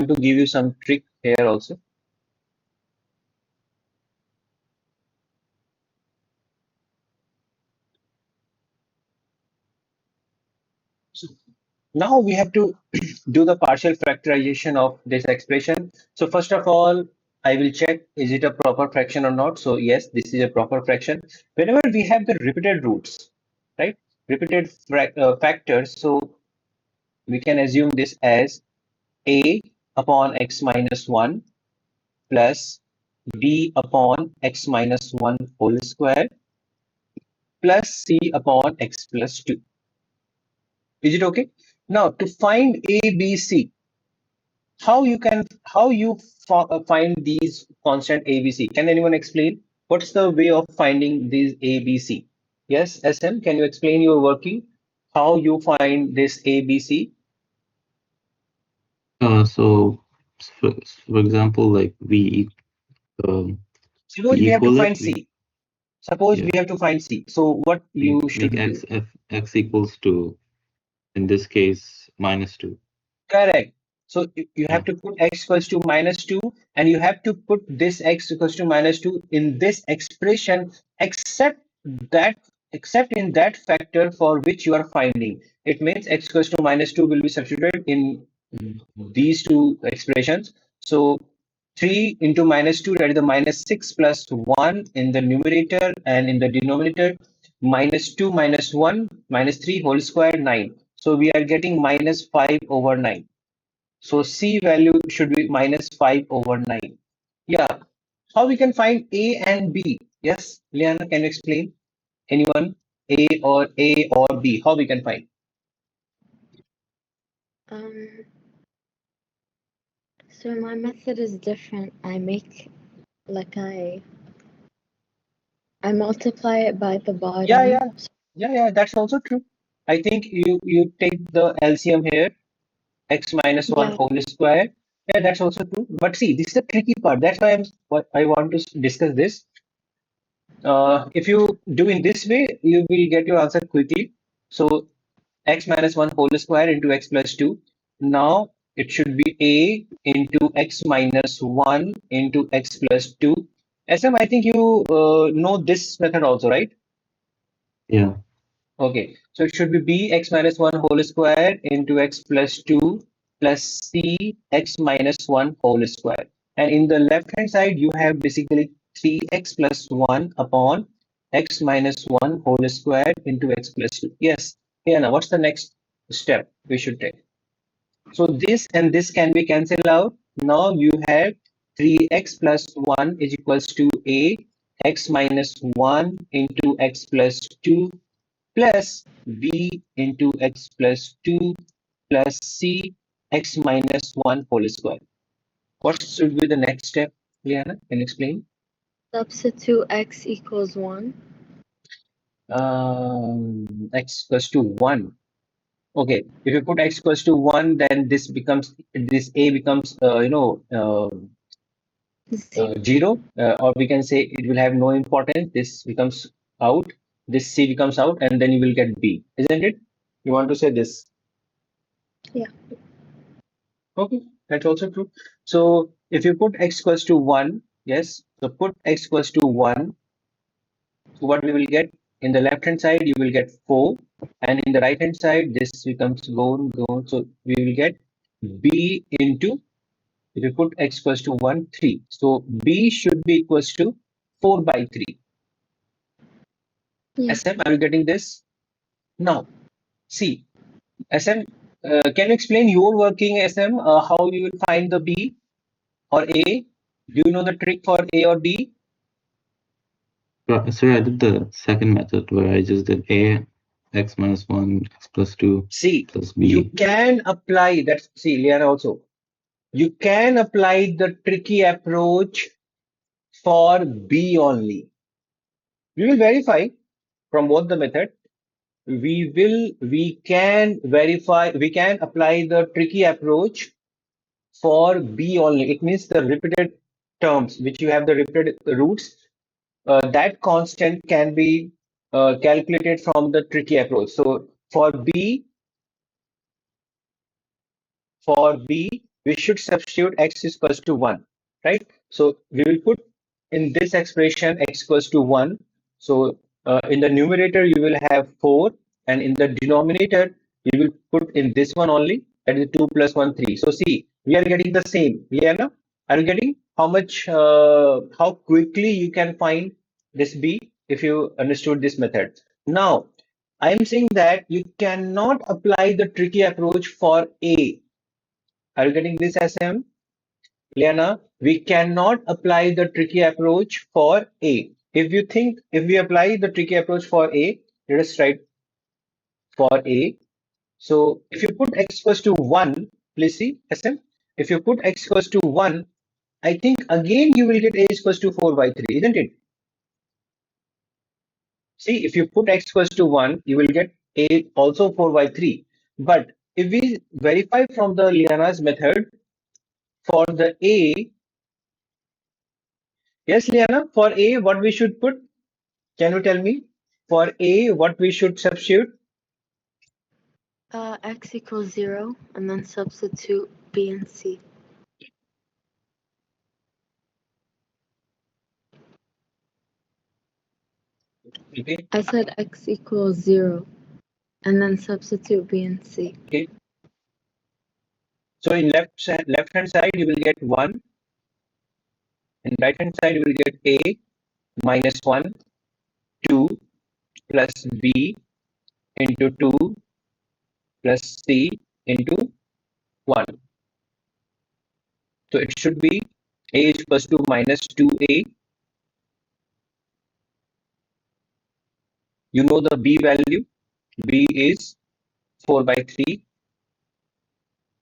want to give you some trick here also. So now we have to do the partial factorization of this expression. So first of all, I will check, is it a proper fraction or not? So yes, this is a proper fraction. Whenever we have the repeated roots, right? Repeated factors, so we can assume this as a upon x minus 1 plus b upon x minus 1 whole square plus c upon x plus 2. Is it okay? Now to find a, b, c, how you find these constant a, b, c? Can anyone explain? What's the way of finding these a, b, c? Yes, SM, can you explain your working? How you find this a, b, c? So for example, like um, Suppose we we have to equal it, find c. Suppose we yeah, have to find c. So what you make should do? x equals to, in this case, -2. Correct. So you Yeah, have to put x equals to -2, and you have to put this x equals to -2 in this expression, except that except in that factor for which you are finding. It means x equals to -2 will be substituted in these two expressions. So 3 into -2, that is the -6 plus 1 in the numerator, and in the denominator -2 minus 1 minus 3 whole square 9. So we are getting -5/9. So C value should be -5/9. Yeah. How we can find A and B? Yes, Liana, can you explain? Anyone? A or B? How we can find? Um, so my method is different. I make like I multiply it by the Yeah, bottom. yeah, yeah. That's also true. I think you take the LCM here, x minus 1 Yeah. whole square. Yeah, that's also true. But see, this is the tricky part. That's why what I want to discuss this. If you do in this way, you will get your answer quickly. So x minus 1 whole square into x plus 2. Now it should be a into x minus 1 into x plus 2. SM, I think you know this method also, right? yeah. Okay, so it should be b x minus 1 whole square into x plus 2 plus c x minus 1 whole square. And in the left hand side, you have basically 3x plus 1 upon x minus 1 whole square into x plus 2. Yes, here now, what's the next step we should take? So this and this can be cancelled out. Now you have 3x plus 1 is equals to a x minus 1 into x plus 2 plus b into x plus 2 plus c x minus 1 whole square. What should be the next step, Liana? Can you explain? Substitute x equals 1. X equals to 1. Okay, if you put x equals to 1, then this a becomes 0. 0, or we can say it will have no importance. This becomes out, this c becomes out, and then you will get b, isn't it? You want to say this? Yeah. Okay, that's also true. So if you put x equals to 1, yes, so put x equals to 1, so what we will get? In the left hand side, you will get 4, and in the right hand side, this becomes gone, gone. So we will get b into, if you put x equals to 1, 3. So b should be equals to 4 by 3. Yeah. SM, are you getting this? Now, see, SM, can you explain your working, SM, how you will find the b or a? Do you know the trick for a or b? Sorry, I did the second method where I just did a x minus 1 x plus 2 See, plus you b. can apply that. See, Liana also, you can apply the tricky approach for B only. We will verify from both the method. We can verify, we can apply the tricky approach for B only. It means the repeated terms, which you have the repeated roots, that constant can be calculated from the tricky approach. So for B, we should substitute x is equals to 1, right? So we will put in this expression x equals to 1. So in the numerator, you will have 4, and in the denominator, you will put in this one only, that is 2 plus 1, 3. So see, we are getting the same. Liana, are you getting how quickly you can find this b if you understood this method? Now, I am saying that you cannot apply the tricky approach for a. Are you getting this, SM? Liana, we cannot apply the tricky approach for A. If we apply the tricky approach for A, let us write for A. So if you put x equals to 1, please see, SM, if you put x equals to 1, I think again you will get A is equals to 4 by 3, isn't it? See, if you put x equals to 1, you will get A also 4 by 3. But if we verify from the Liana's method, for the A, yes, Liana, for A, what we should put? Can you tell me? For A, what we should substitute? X equals 0, and then substitute B and C. Okay. I said X equals 0, and then substitute B and C. Okay. So in left hand side, you will get 1. In right hand side, you will get A minus 1, 2 plus B into 2 plus C into 1. So it should be A is equals to minus 2A. You know the B value. B is 4 by 3.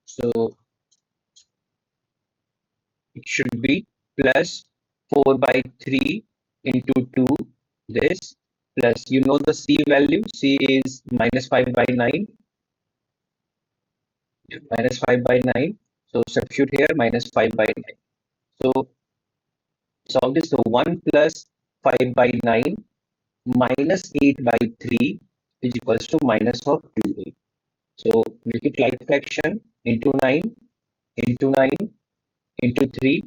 So it should be plus 4 by 3 into 2, this, plus you know the C value. C is minus 5 by 9. Minus 5 by 9. So substitute here minus 5 by 9. So solve this. So 1 plus 5 by 9 minus 8 by 3 is equals to minus of 2a. So make it like fraction into 9 into 9 into 3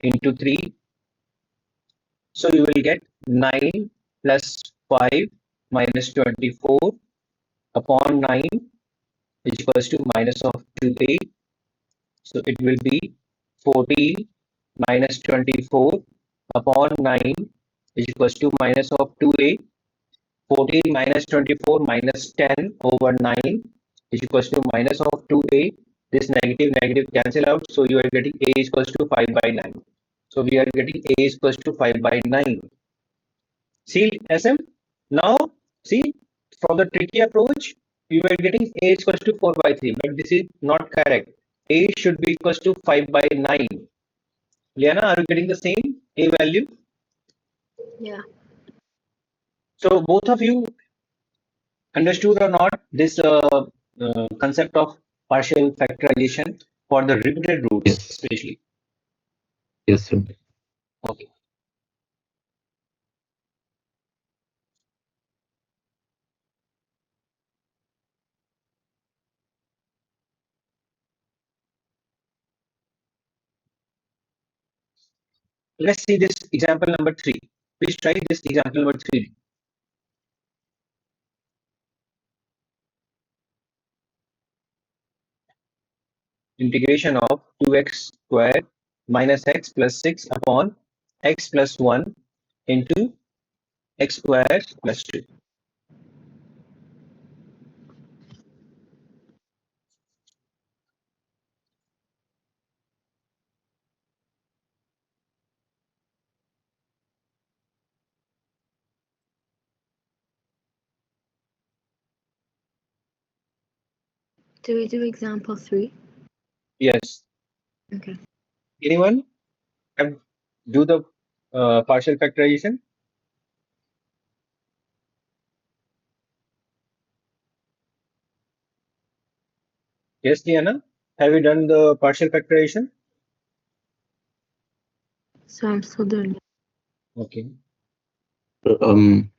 into 3. So you will get 9 plus 5 minus 24 upon 9 is equals to minus of 2a. So it will be 14 minus 24 upon 9 is equals to minus of 2a. 14 minus 24 minus 10 over 9 is equals to minus of 2a. This negative negative cancel out. So you are getting a is equals to 5 by 9. So we are getting a is equals to 5 by 9. See, SM? Now, see, from the tricky approach, you are getting a is equals to 4 by 3, but this is not correct. A should be equals to 5 by 9. Liana, are you getting the same a value? Yeah. So both of you understood or not this concept of partial factorization for the repeated roots, Yes. especially? Yes, sir. Okay. Let's see this example number 3. Please try this example number 3. Integration of 2x squared minus x plus 6 upon x plus 1 into x squared plus 2. Do we do example 3? Yes. Okay. Anyone have do the partial factorization? Yes, Diana. Have you done the partial factorization? So I'm still doing it. Okay. I'm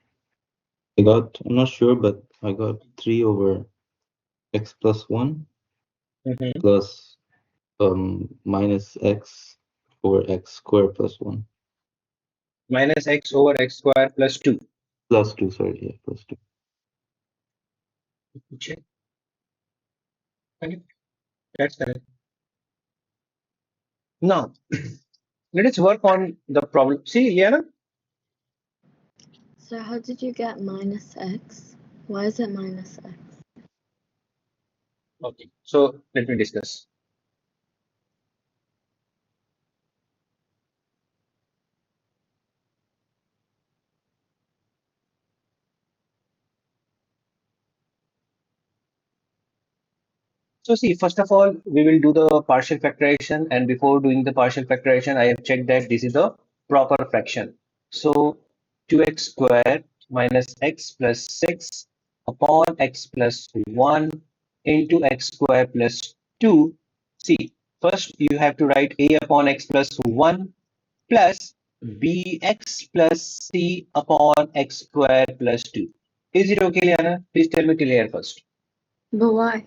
not sure, but I got 3 over x plus 1 Mm-hmm. plus minus x over x squared plus 1. Minus x over x square plus 2. Plus 2, sorry, yeah, plus 2. Check. Okay, that's correct. Now, let us work on the problem. See, Liana? So how did you get minus x? Why is it minus x? Okay, so let me discuss. So see, first of all, we will do the partial factorization, and before doing the partial factorization, I have checked that this is the proper fraction. So 2x squared minus x plus 6 upon x plus 1 into x squared plus 2. See, first you have to write a upon x plus 1 plus bx plus c upon x squared plus 2. Is it okay, Liana? Please tell me clear first. But why?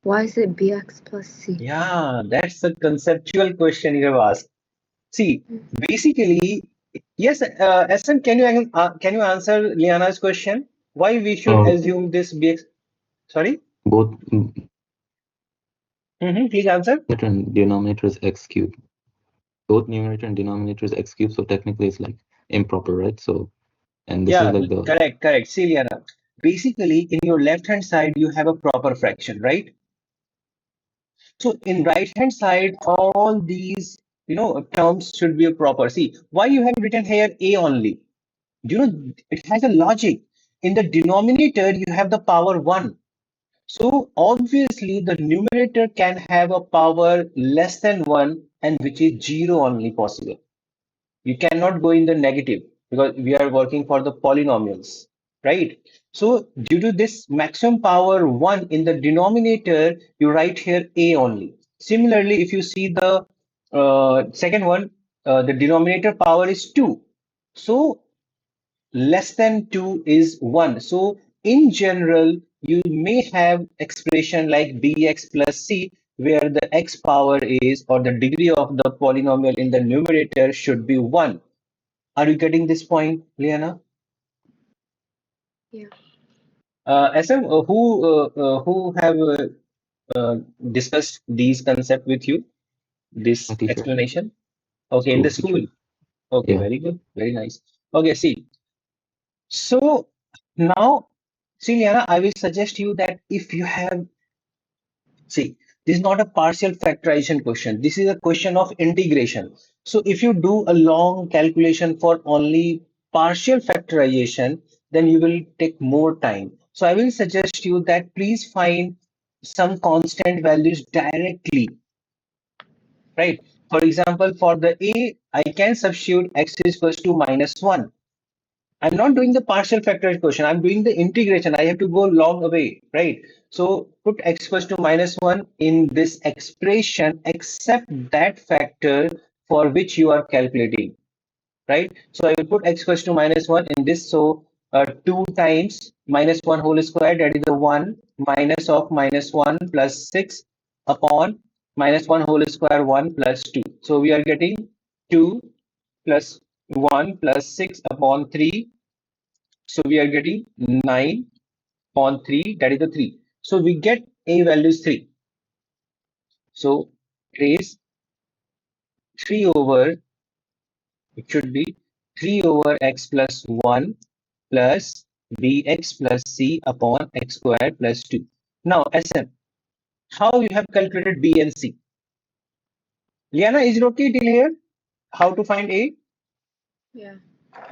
Why is it bx plus c? Yeah, that's a conceptual question you have asked. See, basically, yes, SM, can you answer Liana's question? Why we should assume this BX? Sorry? Both Please answer. numerator and denominator is x cubed. Both numerator and denominator is x cubed, so technically it's like improper, right? So, and this is Yeah, like the correct. See, Liana, basically, in your left-hand side, you have a proper fraction, right? So in right-hand side, all these, terms should be a proper. See, why you have written here A only? It has a logic. In the denominator, you have the power 1. So obviously, the numerator can have a power less than 1 and which is 0 only possible. You cannot go in the negative because we are working for the polynomials, right? So due to this maximum power 1 in the denominator, you write here a only. Similarly, if you see the second one, the denominator power is 2. So less than 2 is 1. So in general, you may have expression like bx plus c where the x power is or the degree of the polynomial in the numerator should be 1. Are you getting this point, Liana? Yeah. SM, who have discussed these concept with you? my This teacher, explanation? Okay, in school the teacher. school. Okay, Yeah, very good, very nice. Okay, see. So now, see, Liana, I will suggest you that if you have, see, this is not a partial factorization question. This is a question of integration. So if you do a long calculation for only partial factorization, then you will take more time. So I will suggest you that please find some constant values directly, right? For example, for the a, I can substitute x is equals to minus 1. I'm not doing the partial factorization question. I'm doing the integration. I have to go long away, right? So put x equals to minus 1 in this expression, except that factor for which you are calculating, right? So I will put x equals to minus 1 in this. So 2 times minus 1 whole square, that is the 1 minus of minus 1 plus 6 upon minus 1 whole square 1 plus 2. So we are getting 2 plus 1 plus 6 upon 3, so we are getting 9 on 3, that is the 3. So we get a value is 3. So it is 3 over, it should be 3 over x plus 1 plus bx plus c upon x squared plus 2. Now, SM, how you have calculated b and c? Liana, is it okay till here? How to find a? Yeah.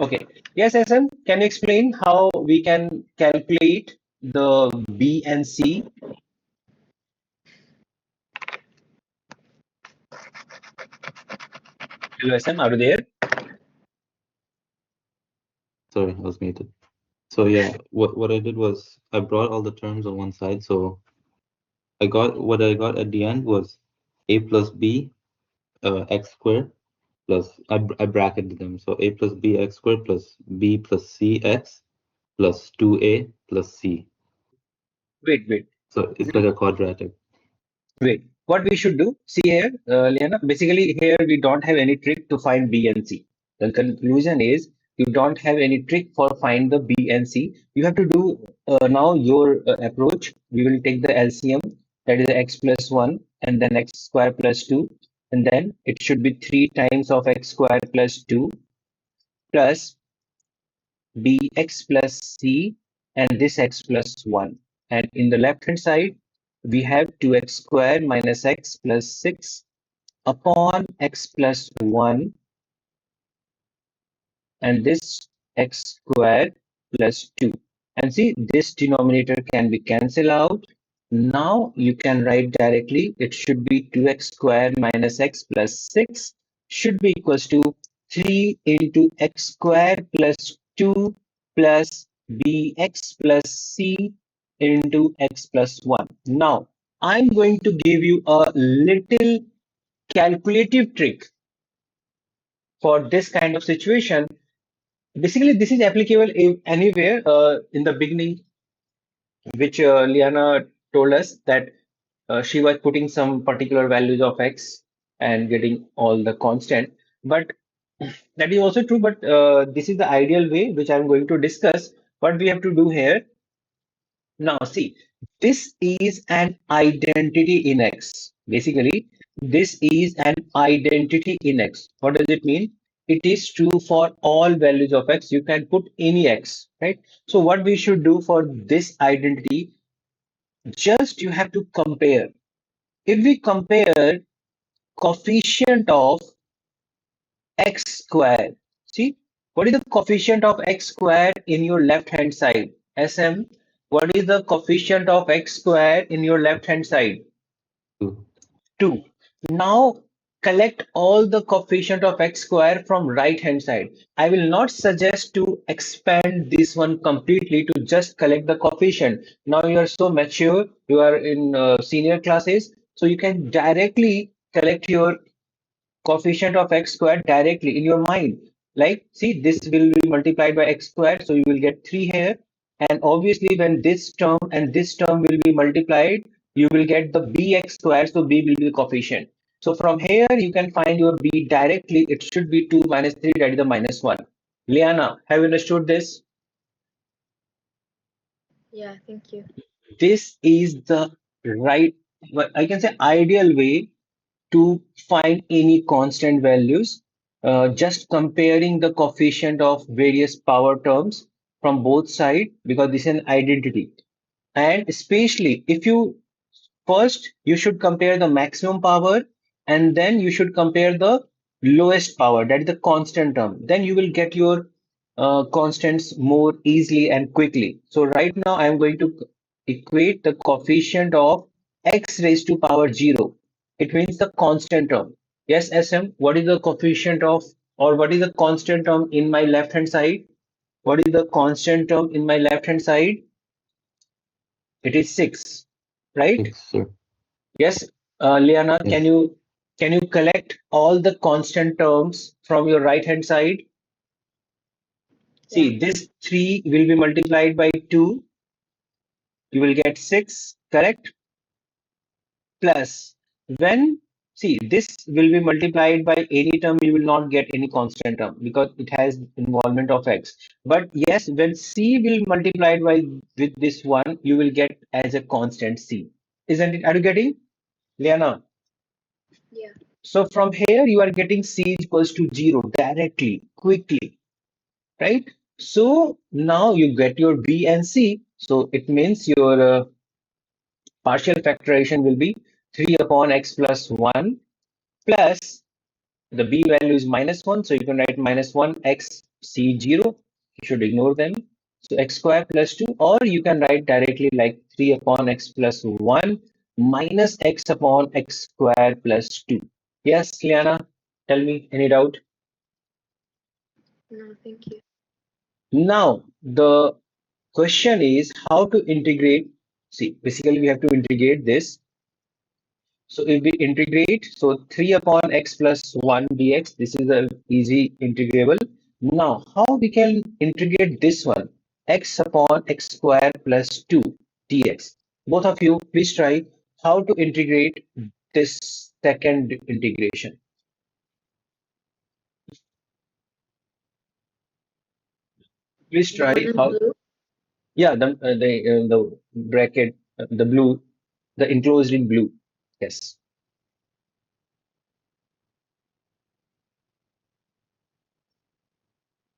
Okay. Yes, SM, can you explain how we can calculate the b and c? Hello, SM, are you there? sorry, I was muted. So yeah, what I did was I brought all the terms on one side. So what I got at the end was a plus b x squared plus I bracketed them. So a plus b x squared plus b plus c x plus 2a plus c. Wait. So it's like a quadratic. Wait. what we should do, see here, Liana, basically here we don't have any trick to find B and C. The conclusion is you don't have any trick for find the B and C. You have to do now your approach. We will take the LCM, that is x plus 1 and then x square plus 2, and then it should be 3 times of x square plus 2 plus bx plus c and this x plus 1. And in the left hand side, we have 2x squared minus x plus 6 upon x plus 1 and this x squared plus 2. And see, this denominator can be cancelled out. Now you can write directly, it should be 2x squared minus x plus 6 should be equals to 3 into x squared plus 2 plus bx plus c into x plus 1. Now, I'm going to give you a little calculative trick for this kind of situation. Basically, this is applicable anywhere in the beginning, which Liana told us that she was putting some particular values of x and getting all the constant. But that is also true, but this is the ideal way which I'm going to discuss. What we have to do here now, see, this is an identity in X. Basically, this is an identity in X. What does it mean? It is true for all values of X. You can put any X, right? So what we should do for this identity, just you have to compare. If we compare coefficient of X squared, see, what is the coefficient of X squared in your left hand side? SM, what is the coefficient of X squared in your left hand side? 2. 2. Now collect all the coefficient of X square from right hand side. I will not suggest to expand this one completely, to just collect the coefficient. Now you are so mature, you are in senior classes, so you can directly collect your coefficient of x squared directly in your mind. Like, see, this will be multiplied by x squared, so you will get 3 here. And obviously, when this term and this term will be multiplied, you will get the bx squared, so b will be the coefficient. So from here, you can find your b directly. It should be 2 minus 3, that is the minus 1. Liana, have you understood this? Yeah, thank you. This is the right, I can say, ideal way to find any constant values, just comparing the coefficient of various power terms from both sides, because this is an identity. And especially if you first you should compare the maximum power and then you should compare the lowest power, that is the constant term, then you will get your constants more easily and quickly. So right now I am going to equate the coefficient of x raised to power 0. It means the constant term. Yes, SM, what is the coefficient of, or what is the constant term in my left hand side? What is the constant term in my left hand side? It is 6, right? 6, sir. Yes, Liana, Yes. can you collect all the constant terms from your right hand side? Yeah. See, this 3 will be multiplied by 2, you will get 6, correct? Plus, when, see, this will be multiplied by any term, you will not get any constant term because it has involvement of x. But yes, when c will multiplied by with this one, you will get as a constant c. Isn't it? Are you getting, Liana? Yeah. So from here, you are getting c equals to 0 directly, quickly, right? So now you get your b and c. So it means your partial factorization will be 3 upon x plus 1 plus the b value is minus 1. So you can write minus 1 x c 0. You should ignore them. So x square plus 2, or you can write directly like 3 upon x plus 1 minus x upon x square plus 2. Yes, Liana, tell me, any doubt? No, thank you. Now, the question is how to integrate. See, basically, we have to integrate this. So if we integrate, so 3 upon x plus 1 dx, this is a easy integrable. Now, how we can integrate this one? X upon x square plus 2 dx. Both of you, please try how to integrate this second integration? Please The one try in how. blue? Yeah, the bracket, the blue, the enclosed in blue. Yes.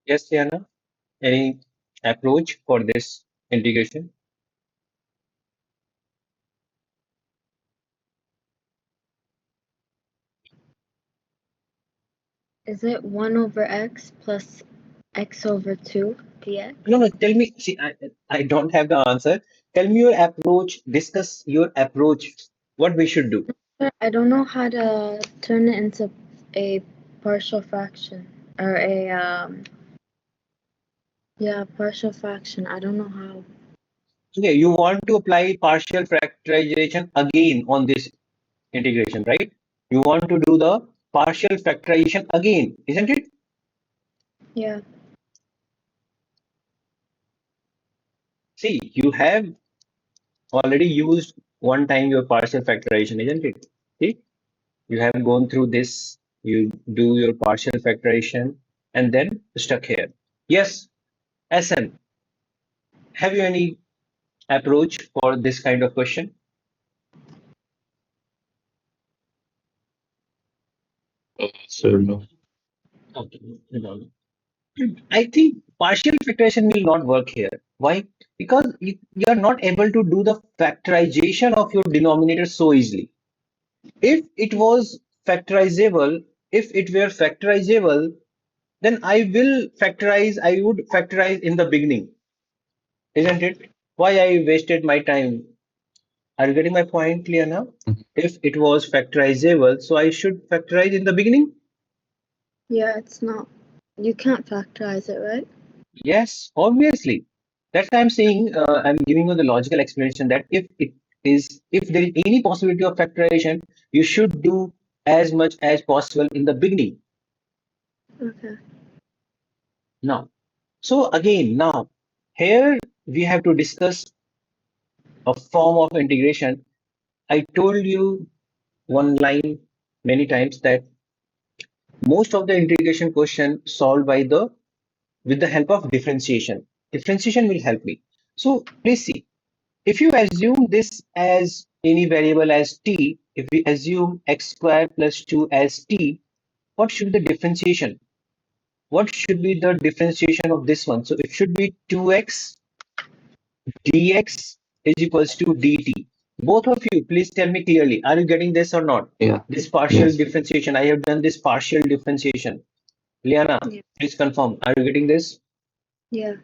Yes, Diana. Any approach for this integration? Is it 1 over x plus x over 2 dx? No, no. Tell me. See, I don't have the answer. Tell me your approach. Discuss your approach. What we should do. I don't know how to turn it into a partial fraction or a yeah, partial fraction. I don't know how. Okay, you want to apply partial factorization again on this integration, right? You want to do the partial factorization again, isn't it? Yeah. See, you have already used one time your partial factorization, isn't it? See, you have gone through this, you do your partial factorization and then stuck here. Yes, SN, have you any approach for this kind of question? Sir, no. Okay. No. I think partial factorization will not work here. Why? Because you are not able to do the factorization of your denominator so easily. If it was factorizable, if it were factorizable, then I would factorize in the beginning, isn't it? Why I wasted my time? Are you getting my point clear now? Mhm. If it was factorizable, so I should factorize in the beginning? Yeah, it's not. You can't factorize it, right? Yes, obviously. That's why I'm saying, I'm giving you the logical explanation that if there is any possibility of factorization, you should do as much as possible in the beginning. Okay. Now, so again, now here we have to discuss a form of integration. I told you one line many times that most of the integration question solved by the with the help of differentiation. Differentiation will help me. So please see. If you assume this as any variable as t, if we assume x square plus 2 as t, what should be the differentiation? What should be the differentiation of this one? So it should be 2x dx is equals to dt. Both of you, please tell me clearly, are you getting this or not? Yeah. This partial Yes. differentiation, I have done this partial differentiation. Liana, Yeah. please confirm, are you getting this? Yeah.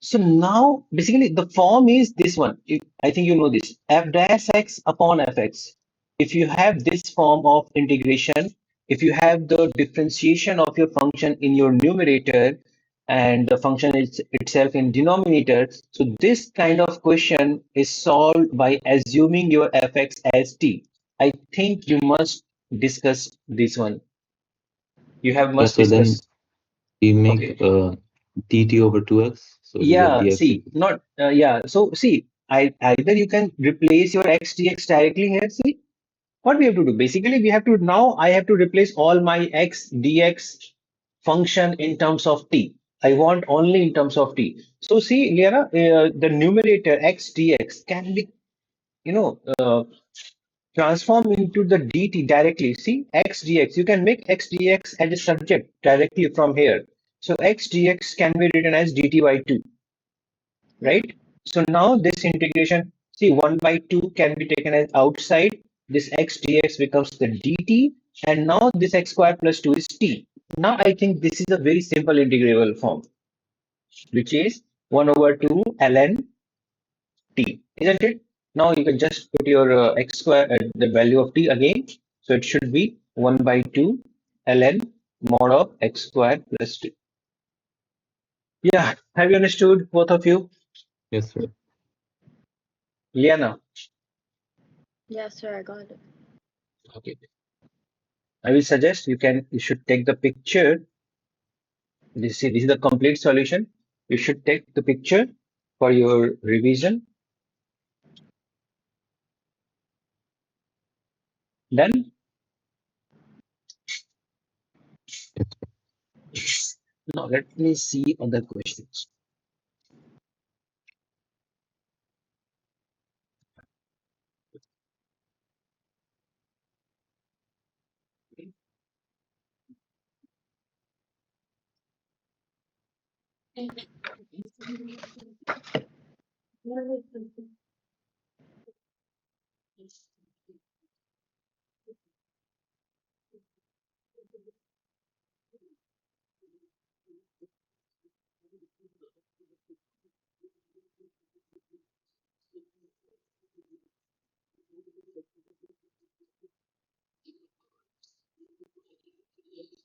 So now, basically, the form is this one. I think you know this. F dash x upon fx. If you have this form of integration, if you have the differentiation of your function in your numerator and the function is itself in denominator, so this kind of question is solved by assuming your fx as t. I think you must discuss this one. You have Yeah, must so then discuss. we make Okay. dt over 2x, so we get Yeah, dx see, equals. not yeah. So see, either you can replace your x dx directly here. See, what we have to do? Basically, we have to now I have to replace all my x dx function in terms of t. I want only in terms of t. So see, Liana, the numerator x dx can be, you know, transform into the dt directly. See, x dx. You can make x dx as a subject directly from here. So x dx can be written as dt by 2, Yeah. right? So now this integration, see 1 by 2 can be taken as outside. This x dx becomes the dt, and now this x square plus 2 is t. Now I think this is a very simple integrable form, which is 1 over 2 ln t, isn't it? Now you can just put your x square at the value of t again. So it should be 1 by 2 ln mod of x square plus 2. Yeah, have you understood, both of you? Yes, sir. Liana. Yeah, sir, I got it. Okay. I will suggest you should take the picture. This is the complete solution. You should take the picture for your revision. Then Yes. now let me see other questions.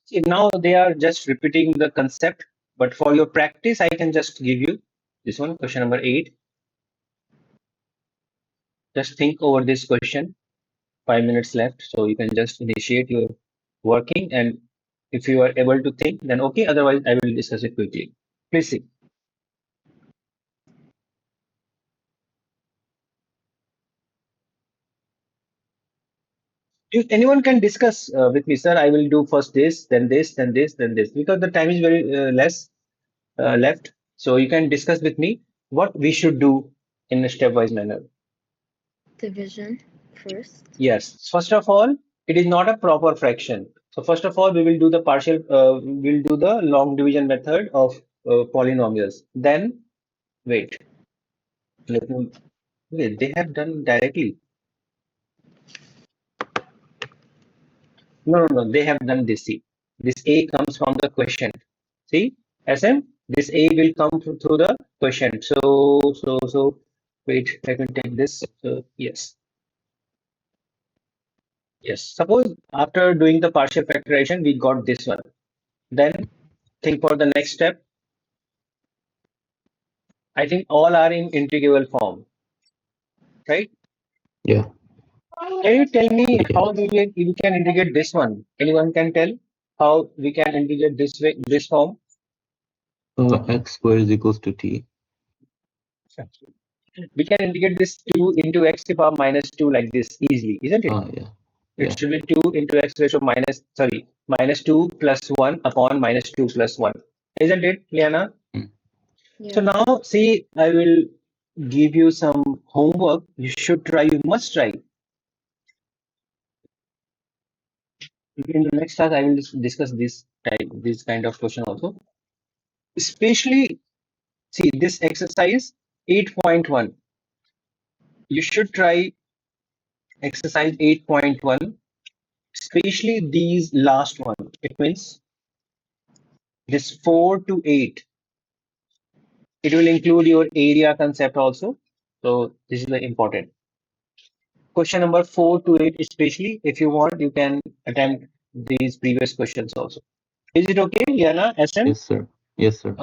See, now they are just repeating the concept, but for your practice, I can just give you this one, question number 8. Just think over this question. 5 minutes left, so you can just initiate your working, and if you are able to think, then okay. Otherwise, I will discuss it quickly. Please see. If anyone can discuss with me, sir, I will do first this, then this, then this, then this, because the time is very less left. So you can discuss with me what we should do in a stepwise manner. Division first. Yes, first of all, it is not a proper fraction. So first of all, we will do the partial, we'll do the long division method of polynomials. Then, wait, let me, wait, they have done directly. No, no, no, they have done this. See, this A comes from the question. See, SM, this A will come through the question. So, wait, let me take this. So, yes, yes. Suppose after doing the partial factorization, we got this one. Then think for the next step. I think all are in integrable form, right? Yeah. Can you tell me how Yes. we can integrate this one? Anyone can tell how we can integrate this way, this form? X squared is equals to t. We can integrate this 2 into x to the power minus 2 like this easily, isn't it? Yeah. It Yeah. should be 2 into x ratio minus, sorry, minus 2 plus 1 upon minus 2 plus 1. Isn't it, Liana? Mm. So Yeah. now, see, I will give you some homework. You should try, you must try. In the next class, I will discuss this kind of question also. Especially, see, this exercise 8.1. You should try exercise 8.1, especially these last one. It means this 4 to 8. It will include your area concept also. So this is the important. Question number 4 to 8, especially if you want, you can attempt these previous questions also. Is it okay, Liana, SM? Yes, sir. Yes, sir.